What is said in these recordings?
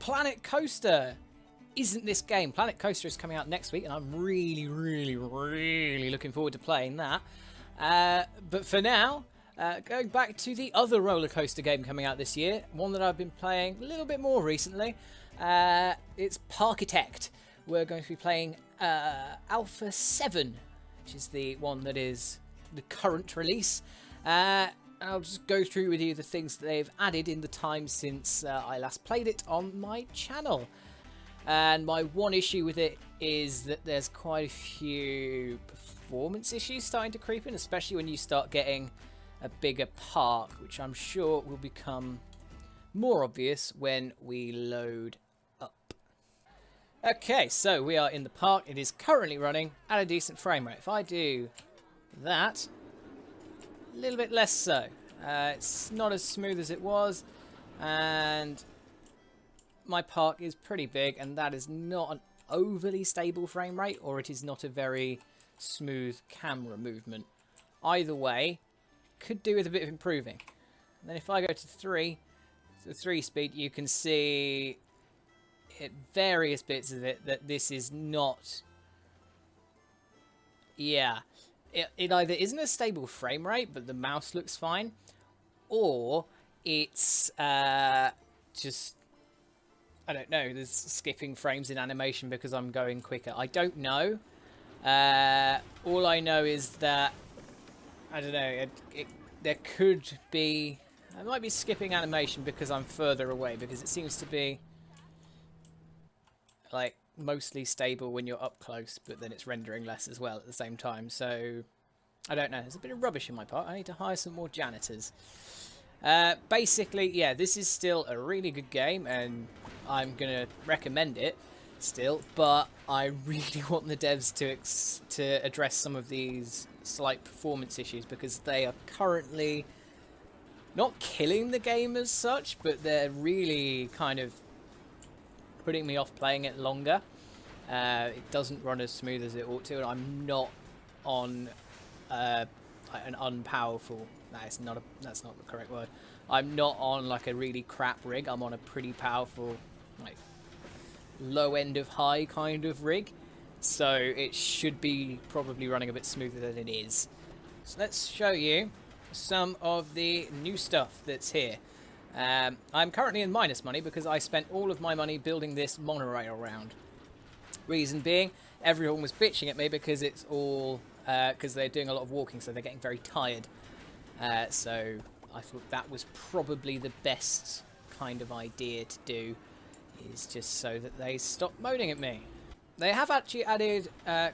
Planet Coaster. Isn't this game? Planet Coaster is coming out next week, and I'm really, really, really looking forward to playing that. But for now, going back to the other roller coaster game coming out this year, one that I've been playing a little bit more recently. It's Parkitect. We're going to be playing Alpha 7, which is the one that is the current release. And I'll just go through with you the things that they've added in the time since I last played it on my channel. And my one issue with it is that there's quite a few performance issues starting to creep in, especially when you start getting a bigger park, which I'm sure will become more obvious when we load up. Okay, so we are in the park. It is currently running at a decent frame rate. If I do that, a little bit less so. It's not as smooth as it was, and my park is pretty big, and that is not an overly stable frame rate, or it is not a very smooth camera movement. Either way, could do with a bit of improving. And then if I go to 3 speed, you can see at various bits of it that this is not... Yeah, it either isn't a stable frame rate, but the mouse looks fine, or it's just... I don't know, there's skipping frames in animation because I'm going quicker. I don't know. All I know is that, I don't know, there could be... I might be skipping animation because I'm further away, because it seems to be like mostly stable when you're up close, but then it's rendering less as well at the same time. So, I don't know. There's a bit of rubbish in my part. I need to hire some more janitors. Basically, yeah, this is still a really good game, and I'm going to recommend it still, but I really want the devs to address some of these slight performance issues, because they are currently not killing the game as such, but they're really kind of putting me off playing it longer. It doesn't run as smooth as it ought to, and I'm not on an unpowerful... That's not the correct word. I'm not on like a really crap rig. I'm on a pretty powerful, like, low end of high kind of rig. So it should be probably running a bit smoother than it is. So let's show you some of the new stuff that's here. I'm currently in minus money because I spent all of my money building this monorail round. Reason being, everyone was bitching at me because it's all because they're doing a lot of walking, so they're getting very tired. So I thought that was probably the best kind of idea to do, is just so that they stop moaning at me. They have actually added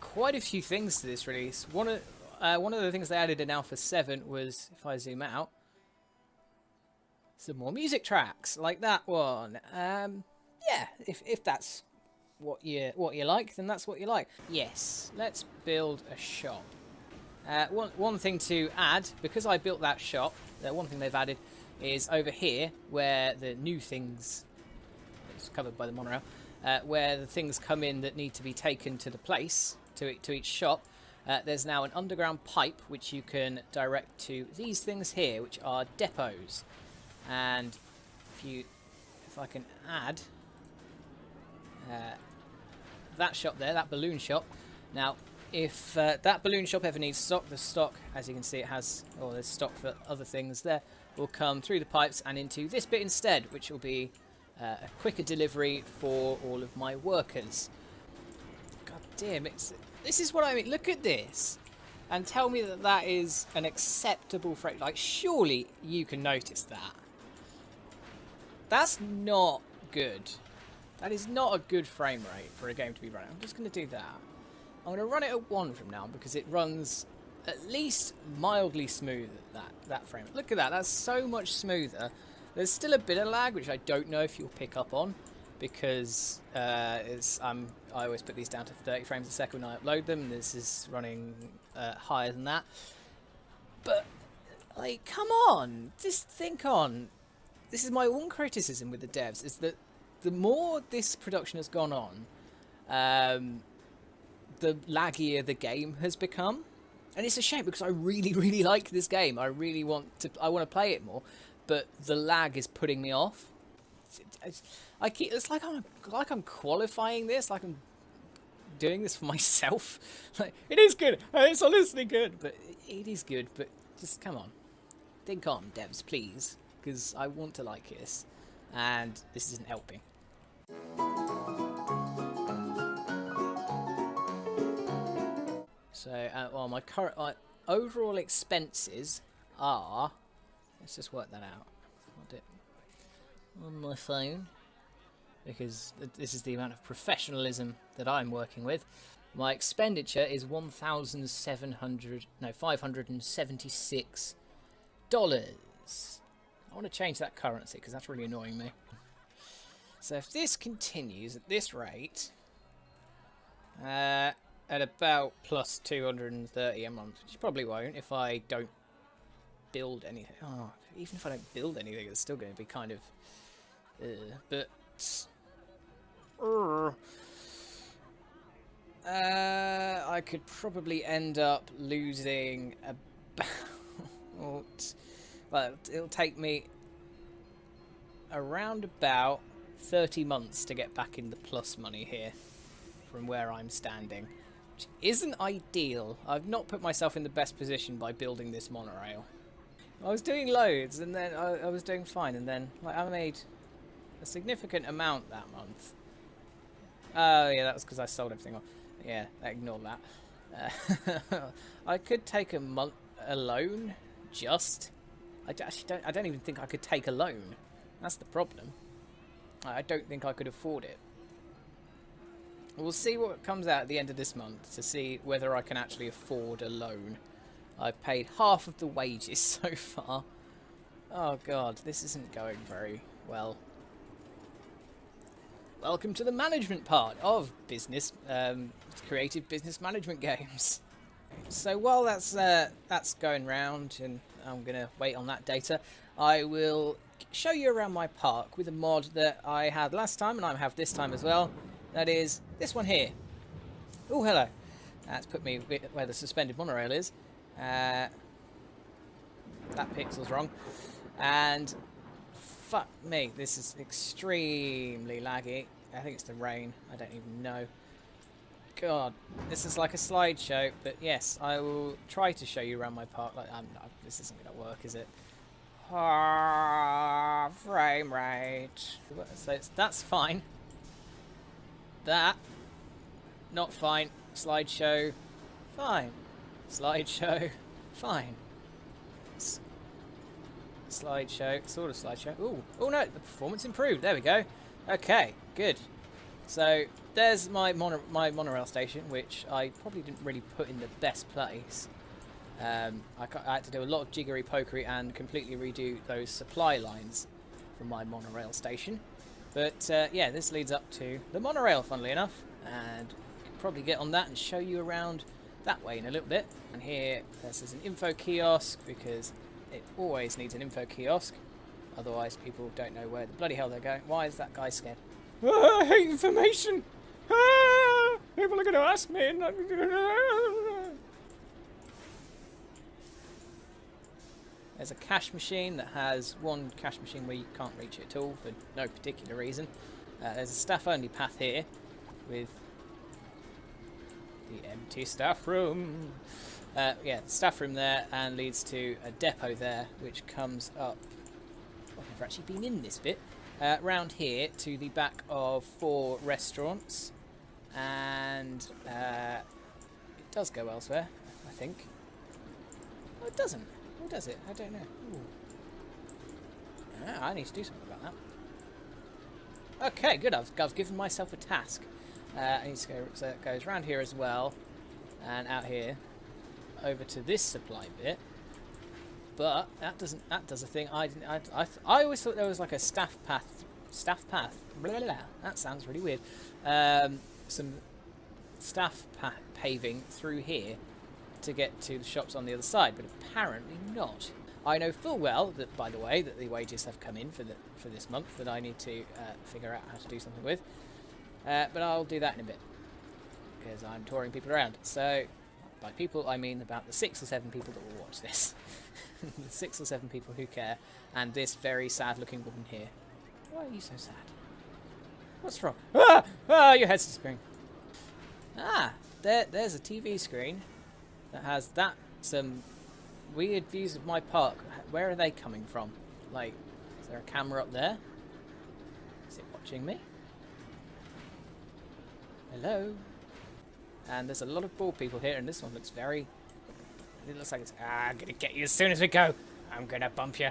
quite a few things to this release. One of the things they added in Alpha 7 was, if I zoom out, some more music tracks like that one. Yeah, if that's what you like, then that's what you like. Yes, let's build a shop. One thing to add, because I built that shop, one thing they've added is over here, where the new things, it's covered by the monorail, where the things come in that need to be taken to the place, to each shop, there's now an underground pipe which you can direct to these things here, which are depots. And if I can add that shop there, that balloon shop. Now, if that balloon shop ever needs stock, the stock, as you can see, it has, or there's stock for other things there, will come through the pipes and into this bit instead, which will be a quicker delivery for all of my workers. God damn, this is what I mean. Look at this. And tell me that that is an acceptable frame. Like, surely you can notice that. That's not good. That is not a good frame rate for a game to be running. I'm just going to do that. I'm going to run it at 1 from now, because it runs at least mildly smooth at that frame. Look at that. That's so much smoother. There's still a bit of lag, which I don't know if you'll pick up on, because I always put these down to 30 frames a second when I upload them. This is running higher than that. But, like, come on. Just think on. This is my one criticism with the devs, is that the more this production has gone on, the laggier the game has become. And it's a shame, because I really, really like this game. I want to play it more, but the lag is putting me off. It's like I'm qualifying this, like I'm doing this for myself. Like, it is good. It's honestly good, but it is good. But just come on, think on, devs, please, because I want to like this, and this isn't helping. So, well, my current overall expenses are. Let's just work that out. I'll do it on my phone, because this is the amount of professionalism that I'm working with. My expenditure is $576. I want to change that currency because that's really annoying me. So if this continues at this rate, at about plus 230 a month, which you probably won't if I don't build anything. Oh, even if I don't build anything, it's still going to be kind of. But. I could probably end up losing about. Well, it'll take me around about 30 months to get back in the plus money here from where I'm standing, which isn't ideal. I've not put myself in the best position by building this monorail. I was doing loads, and then I was doing fine, and then like I made a significant amount that month. Oh yeah, that was because I sold everything off. Yeah, ignore that. I could take a loan. Just, I don't even think I could take a loan. That's the problem. I don't think I could afford it. We'll see what comes out at the end of this month to see whether I can actually afford a loan. I've paid half of the wages so far. Oh god, this isn't going very well. Welcome to the management part of business, creative business management games. So while that's going round, and I'm gonna wait on that data, I will show you around my park with a mod that I had last time, and I have this time as well. That is this one here. Oh, hello. That's put me where the suspended monorail is. That pixel's wrong. And fuck me, this is extremely laggy. I think it's the rain. I don't even know. God, this is like a slideshow, but yes, I will try to show you around my park. Like, this isn't going to work, is it? Frame rate. So that's fine. That, not fine. Slideshow, fine. Slideshow, fine. Slideshow, sort of slideshow. Ooh, oh no, the performance improved. There we go. Okay, good. So there's my monorail station, which I probably didn't really put in the best place. I had to do a lot of jiggery pokery and completely redo those supply lines for my monorail station. But yeah, this leads up to the monorail, funnily enough, and I could probably get on that and show you around that way in a little bit. And here, this is an info kiosk, because it always needs an info kiosk. Otherwise, people don't know where the bloody hell they're going. Why is that guy scared? Oh, I hate information! Ah, people are going to ask me. And there's a cash machine that has one cash machine where you can't reach it at all for no particular reason. There's a staff-only path here with the empty staff room. Yeah, the staff room there, and leads to a depot there, which comes up. I've never actually been in this bit. Round here to the back of 4 restaurants, and it does go elsewhere, I think. Oh, it doesn't. Or does it? I don't know. I need to do something about that. Okay, good. I've given myself a task. I need to go. So it goes round here as well, and out here, over to this supply bit. But that doesn't. That does a thing. I always thought there was like a staff path. Staff path. Blah, blah, blah. That sounds really weird. Some staff paving through here to get to the shops on the other side, but apparently not. I know full well that, by the way, that the wages have come in for this month that I need to figure out how to do something with. But I'll do that in a bit, because I'm touring people around. So by people, I mean about the 6 or 7 people that will watch this. The 6 or 7 people who care, and this very sad looking woman here. Why are you so sad? What's wrong? Ah! Ah, your head's spinning. Ah, there's a TV screen that has some weird views of my park. Where are they coming from? Like, is there a camera up there? Is it watching me? Hello? And there's a lot of bald people here, and this one looks very... It looks like it's... I'm gonna get you as soon as we go. I'm gonna bump you.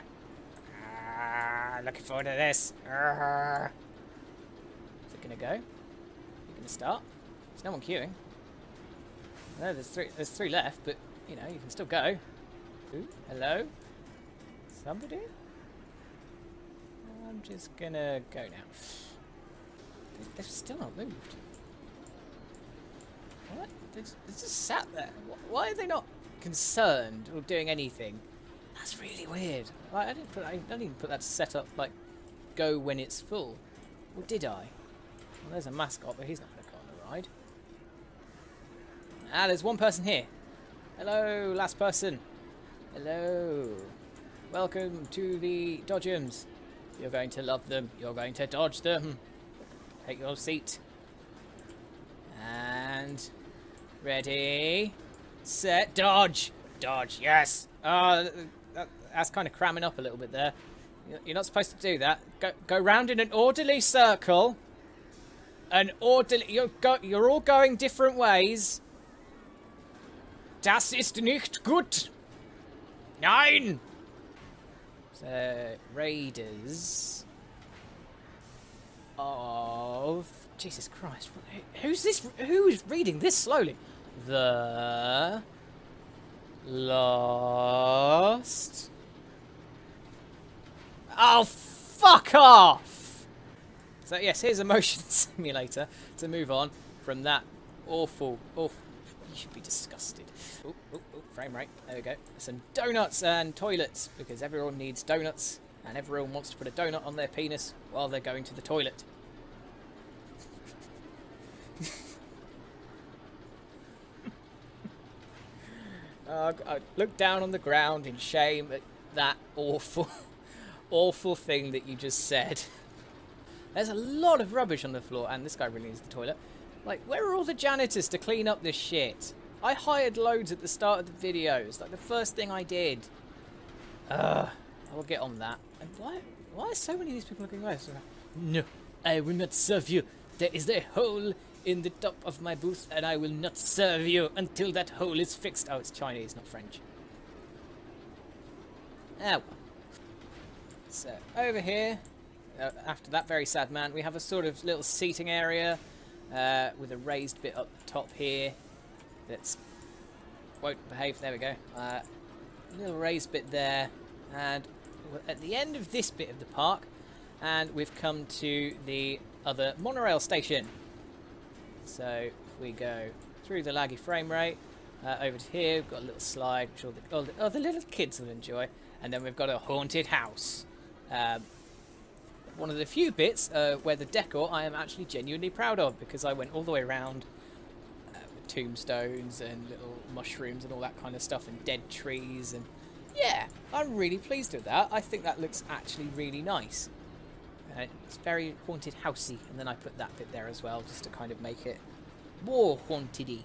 Looking forward to this. Is it gonna go? You gonna start? There's no one queuing. No, there's three left, but you know, you can still go. Ooh, hello? Somebody? I'm just gonna go now. They've still not moved. What? They're just sat there. Why are they not concerned or doing anything? That's really weird. I don't even put that to set up, like, go when it's full. Or did I? Well, there's a mascot, but he's not going to go on the ride. Ah, there's one person here. Hello, last person. Hello. Welcome to the Dodgems. You're going to love them. You're going to dodge them. Take your seat. And... ready, set, dodge! Dodge, yes! Oh, that's kind of cramming up a little bit there. You're not supposed to do that. Go round in an orderly circle. An orderly... You're all going different ways. Das ist nicht gut. Nein! So, Raiders of... Jesus Christ. Who's this? Who is reading this slowly? The... Lost... Oh, fuck off! So, yes, here's a motion simulator to move on from that awful... You should be disgusted. Oh, frame rate. There we go. Some donuts and toilets, because everyone needs donuts, and everyone wants to put a donut on their penis while they're going to the toilet. I look down on the ground in shame at that awful, awful thing that you just said. There's a lot of rubbish on the floor, and this guy really needs the toilet. Like, where are all the janitors to clean up this shit? I hired loads at the start of the video. It's like the first thing I did. I will get on that. And why are so many of these people looking away? No, I will not serve you. There is a hole in the top of my booth, and I will not serve you until that hole is fixed. Oh, it's Chinese, not French. Ah, well. So, over here, after that very sad man, we have a sort of little seating area with a raised bit up top here that's won't behave. There we go. A little raised bit there, and we're at the end of this bit of the park, and we've come to the other monorail station. So if we go through the laggy frame rate, over to here, we've got a little slide, which all the little kids will enjoy, and then we've got a haunted house. One of the few bits where the decor I am actually genuinely proud of, because I went all the way around with tombstones and little mushrooms and all that kind of stuff, and dead trees, and yeah, I'm really pleased with that. I think that looks actually really nice. It's very haunted housey, and then I put that bit there as well, just to kind of make it more haunted-y.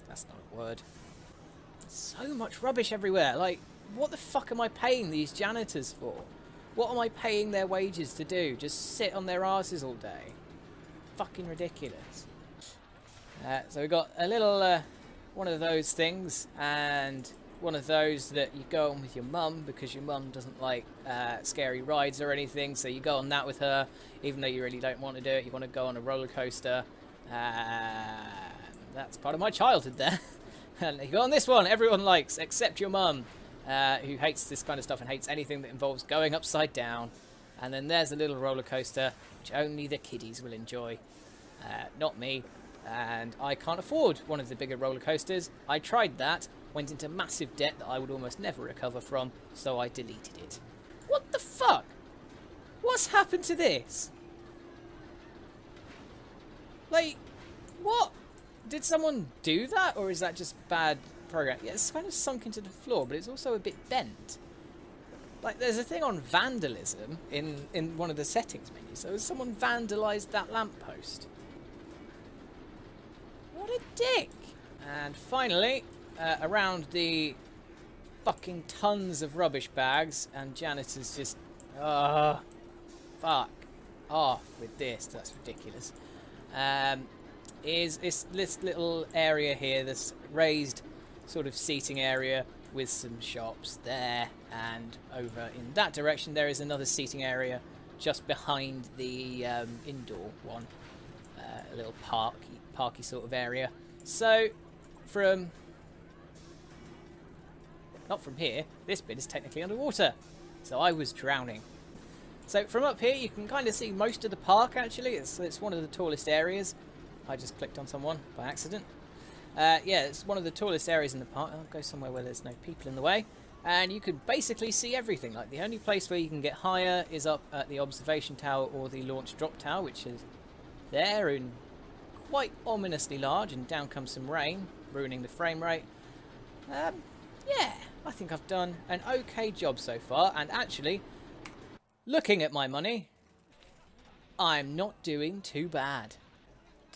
That's not a word. So much rubbish everywhere. Like, what the fuck am I paying these janitors for? What am I paying their wages to do? Just sit on their asses all day? Fucking ridiculous. So we've got a little one of those things, and one of those that you go on with your mum, because your mum doesn't like scary rides or anything, so you go on that with her, even though you really don't want to do it. You want to go on a roller coaster. That's part of my childhood there. And you go on this one, everyone likes, except your mum, who hates this kind of stuff and hates anything that involves going upside down. And then there's a little roller coaster, which only the kiddies will enjoy. Not me. And I can't afford one of the bigger roller coasters. I tried that, went into massive debt that I would almost never recover from, so I deleted it. What the fuck? What's happened to this? Like, what? Did someone do that, or is that just bad program? Yeah, it's kind of sunk into the floor, but it's also a bit bent. Like, there's a thing on vandalism in one of the settings menus. So has someone vandalised that lamppost? What a dick! And finally, around the fucking tons of rubbish bags, and janitors just... fuck off with this. That's ridiculous. Is this little area here, this raised sort of seating area with some shops there, and over in that direction there is another seating area just behind the indoor one, a little parky sort of area. So not from here, this bit is technically underwater, so I was drowning. So from up here you can kind of see most of the park. Actually, it's one of the tallest areas. I just clicked on someone by accident. Yeah, it's one of the tallest areas in the park. I'll go somewhere where there's no people in the way. And you can basically see everything. Like, the only place where you can get higher is up at the observation tower or the launch drop tower, which is there and quite ominously large. And down comes some rain, ruining the frame rate. Yeah, I think I've done an okay job so far. And actually, looking at my money, I'm not doing too bad.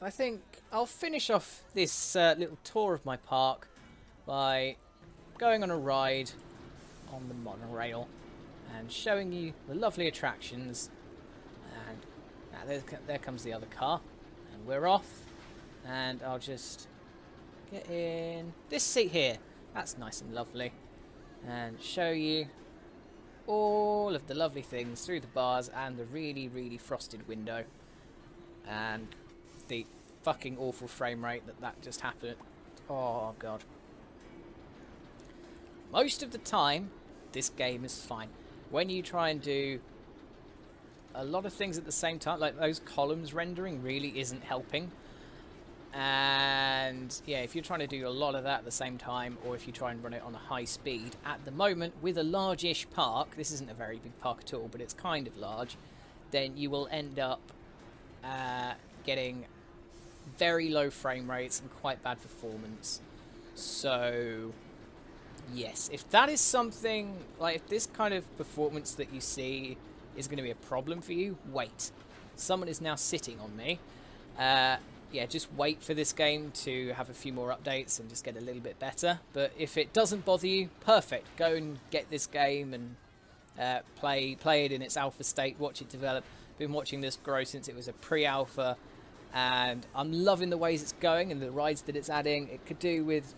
I think I'll finish off this little tour of my park by going on a ride on the monorail and showing you the lovely attractions. And now there comes the other car, and we're off. And I'll just get in this seat here. That's nice and lovely, and show you all of the lovely things through the bars and the really, really frosted window. And the fucking awful frame rate that just happened. Oh god. Most of the time this game is fine. When you try and do a lot of things at the same time, like those columns rendering really isn't helping. And yeah, if you're trying to do a lot of that at the same time, or if you try and run it on a high speed, at the moment with a large-ish park, this isn't a very big park at all, but it's kind of large, then you will end up getting very low frame rates and quite bad performance. So yes, if that is something, like if this kind of performance that you see is going to be a problem for you, wait. Someone is now sitting on me. Yeah, just wait for this game to have a few more updates and just get a little bit better. But if it doesn't bother you, perfect. Go and get this game and play it in its alpha state, watch it develop. Been watching this grow since it was a pre-alpha, and I'm loving the ways it's going and the rides that it's adding. It could do with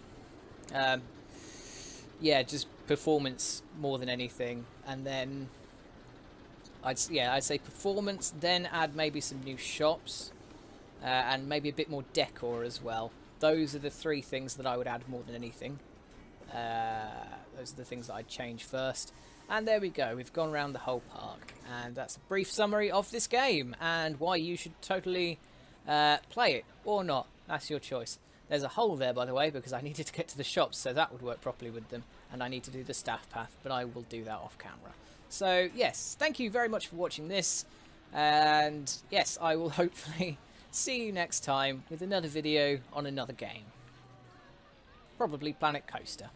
yeah, just performance more than anything. And then I'd say performance, then add maybe some new shops. And maybe a bit more decor as well. Those are the three things that I would add more than anything. Those are the things that I'd change first. And there we go, we've gone around the whole park. And that's a brief summary of this game and why you should totally play it or not. That's your choice. There's a hole there, by the way, because I needed to get to the shops, so that would work properly with them. And I need to do the staff path, but I will do that off camera. So yes, thank you very much for watching this. And yes, I will hopefully see you next time with another video on another game. Probably Planet Coaster.